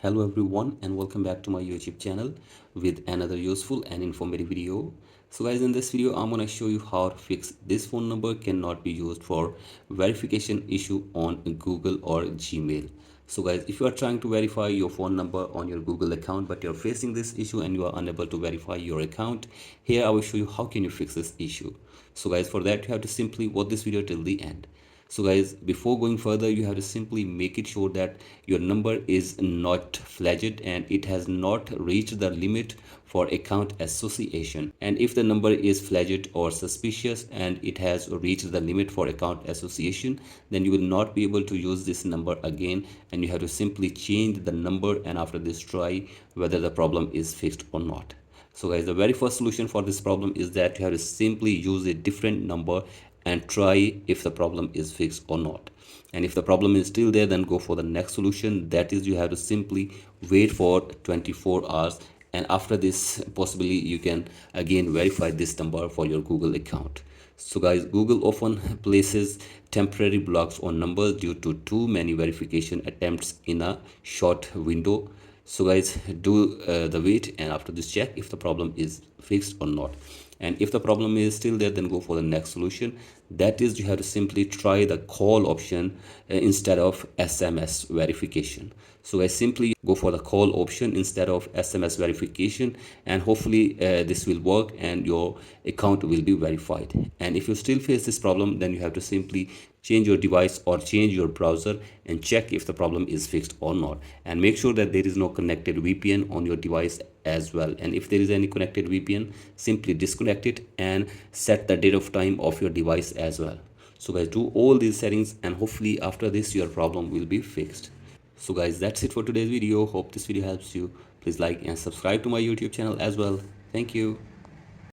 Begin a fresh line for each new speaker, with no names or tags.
Hello everyone and welcome back to my YouTube channel with another useful and informative video. So guys, in this video I'm gonna show you how to fix this phone number cannot be used for verification issue on Google or Gmail. So guys, if you are trying to verify your phone number on your Google account but you're facing this issue and you are unable to verify your account, here I will show you how can you fix this issue. So guys, for that you have to simply watch this video till the end. So guys, before going further, you have to simply make it sure that your number is not flagged and it has not reached the limit for account association. And if the number is flagged or suspicious and it has reached the limit for account association, then you will not be able to use this number again, and you have to simply change the number, and after this try whether the problem is fixed or not. So guys, the very first solution for this problem is that you have to simply use a different number and try if the problem is fixed or not. And if the problem is still there, then go for the next solution. That is, you have to simply wait for 24 hours, and after this possibly you can again verify this number for your Google account. So guys, Google often places temporary blocks on numbers due to too many verification attempts in a short window. So guys, do the wait, and after this check if the problem is fixed or not. And if the problem is still there, then go for the next solution. That is, you have to simply try the call option instead of SMS verification. So I simply go for the call option instead of SMS verification, and hopefully this will work and your account will be verified. And if you still face this problem, then you have to simply change your device or change your browser and check if the problem is fixed or not, and make sure that there is no connected VPN on your device as well. And if there is any connected VPN, simply disconnect it and set the date of time of your device as well. So guys, do all these settings and hopefully after this your problem will be fixed. So guys, that's it for today's video. Hope this video helps you. Please like and subscribe to my YouTube channel as well. Thank you.